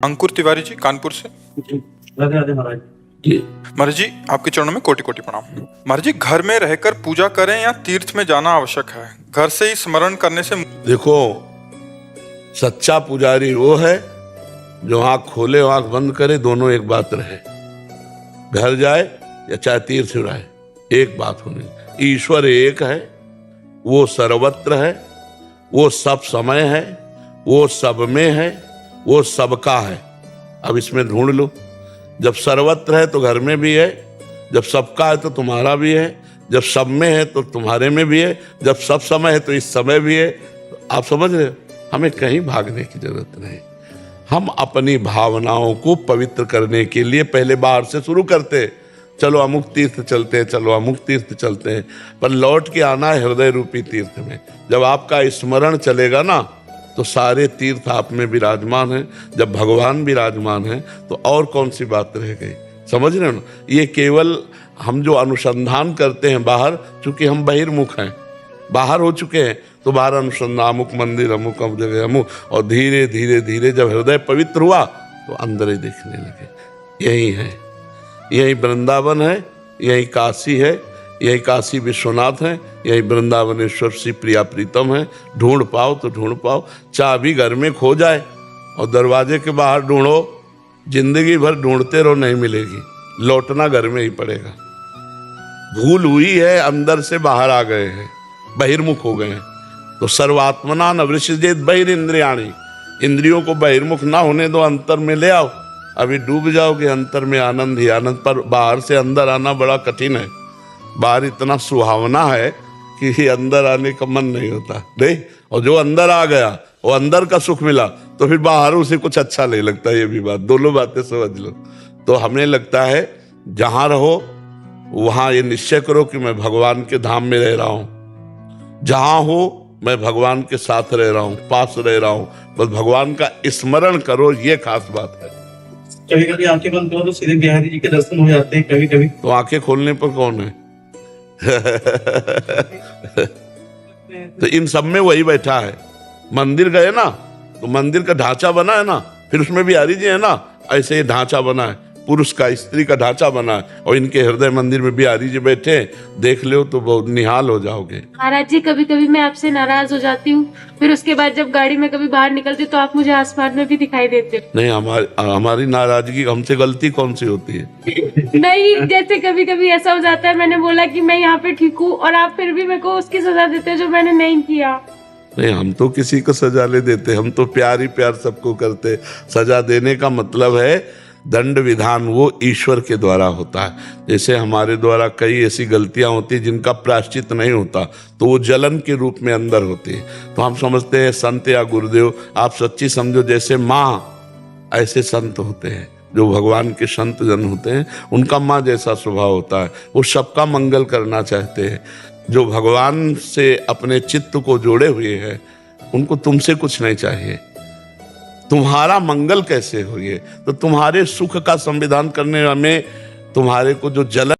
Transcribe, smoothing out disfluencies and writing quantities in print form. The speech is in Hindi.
अंकुर तिवारी जी, कानपुर से। जी, राधे राधे महाराज जी। महाराज जी, आपके चरणों में कोटि कोटि प्रणाम। महाराज जी, घर में रहकर पूजा करें या तीर्थ में जाना आवश्यक है? घर से ही स्मरण करने से देखो, सच्चा पुजारी वो है जो आंख खोले आंख बंद करे, दोनों एक बात रहे। घर जाए या चाहे तीर्थ जाए, एक बात होनी। ईश्वर एक है, वो सर्वत्र है, वो सब समय है, वो सब में है, वो सबका है। अब इसमें ढूंढ लो। जब सर्वत्र है तो घर में भी है, जब सबका है तो तुम्हारा भी है, जब सब में है तो तुम्हारे में भी है, जब सब समय है तो इस समय भी है। आप समझ रहे हो? हमें कहीं भागने की जरूरत नहीं। हम अपनी भावनाओं को पवित्र करने के लिए पहले बाहर से शुरू करते हैं। चलो अमुक तीर्थ चलते हैं, चलो अमुक तीर्थ चलते हैं, पर लौट के आना है हृदय रूपी तीर्थ में। जब आपका स्मरण चलेगा ना, तो सारे तीर्थ आप में विराजमान हैं। जब भगवान विराजमान हैं तो और कौन सी बात रह गई? समझ रहे हो ना? ये केवल हम जो अनुसंधान करते हैं बाहर, चूंकि हम बहिर्मुख हैं, बाहर हो चुके हैं, तो बाहर अनुसंधान, अमुक मंदिर, अमुक जगह, अमुक, और धीरे धीरे धीरे जब हृदय पवित्र हुआ तो अंदर ही दिखने लगे। यही है, यही वृंदावन है, यही काशी है, यही काशी विश्वनाथ है, यही वृंदावनेश्वर श्री प्रिया प्रीतम है। ढूंढ पाओ तो ढूंढ पाओ। चाबी घर में खो जाए और दरवाजे के बाहर ढूंढो, जिंदगी भर ढूंढते रहो, नहीं मिलेगी। लौटना घर में ही पड़ेगा। भूल हुई है, अंदर से बाहर आ गए हैं, बहिर्मुख हो गए हैं। तो सर्वात्मना न वृषिजेत बहिरिंद्रियाणि, इंद्रियों को बहिर्मुख ना होने दो, अंतर में ले आओ। अभी डूब जाओगे अंतर में, आनंद ही आनंद। पर बाहर से अंदर आना बड़ा कठिन है। बाहर इतना सुहावना है कि अंदर आने का मन नहीं होता, नहीं। और जो अंदर आ गया, वो अंदर का सुख मिला, तो फिर बाहर उसे कुछ अच्छा नहीं लगता। ये भी बात, दोनों बातें समझ लो। तो हमें लगता है जहां रहो वहां ये निश्चय करो कि मैं भगवान के धाम में रह रहा हूं। जहां हो मैं भगवान के साथ रह रहा हूं, पास रह रहा हूं। बस भगवान का स्मरण करो, ये खास बात है। कभी कभी आंखें बंद करो तो सीधे बिहारी जी के दर्शन हो जाते हैं। कभी कभी तो आंखें खोलने पर कौन है? तो इन सब में वही बैठा है। मंदिर गए ना, तो मंदिर का ढांचा बना है ना, फिर उसमें बिहारी जी है ना, ऐसे ही ढांचा बना है, पुरुष का स्त्री का ढांचा बना है, और इनके हृदय मंदिर में बिहारी जी बैठे हैं। देख लो तो बहुत निहाल हो जाओगे। महाराज जी, कभी कभी मैं आपसे नाराज हो जाती हूँ, फिर उसके बाद जब गाड़ी में कभी बाहर निकलती हूँ तो आप मुझे आसमान में भी दिखाई देते हो। नहीं, हमारी नाराजगी, हमसे गलती कौन सी होती है? नहीं, जैसे कभी कभी ऐसा हो जाता है, मैंने बोला कि मैं यहाँ पे ठीक हूँ, और आप फिर भी मेरे को उसकी सजा देते हो जो मैंने नहीं किया। नहीं, हम तो किसी को सजा ले देते, हम तो प्यार ही प्यार सबको करते। सजा देने का मतलब है दंड विधान, वो ईश्वर के द्वारा होता है। जैसे हमारे द्वारा कई ऐसी गलतियां होती हैं जिनका प्रायश्चित नहीं होता, तो वो जलन के रूप में अंदर होती है। तो हम समझते हैं संत या गुरुदेव, आप सच्ची समझो जैसे माँ, ऐसे संत होते हैं जो भगवान के संत जन होते हैं। उनका माँ जैसा स्वभाव होता है, वो सबका मंगल करना चाहते हैं। जो भगवान से अपने चित्त को जोड़े हुए हैं, उनको तुमसे कुछ नहीं चाहिए। तुम्हारा मंगल कैसे हो? ये तो तुम्हारे सुख का संविधान करने में तुम्हारे को जो जलन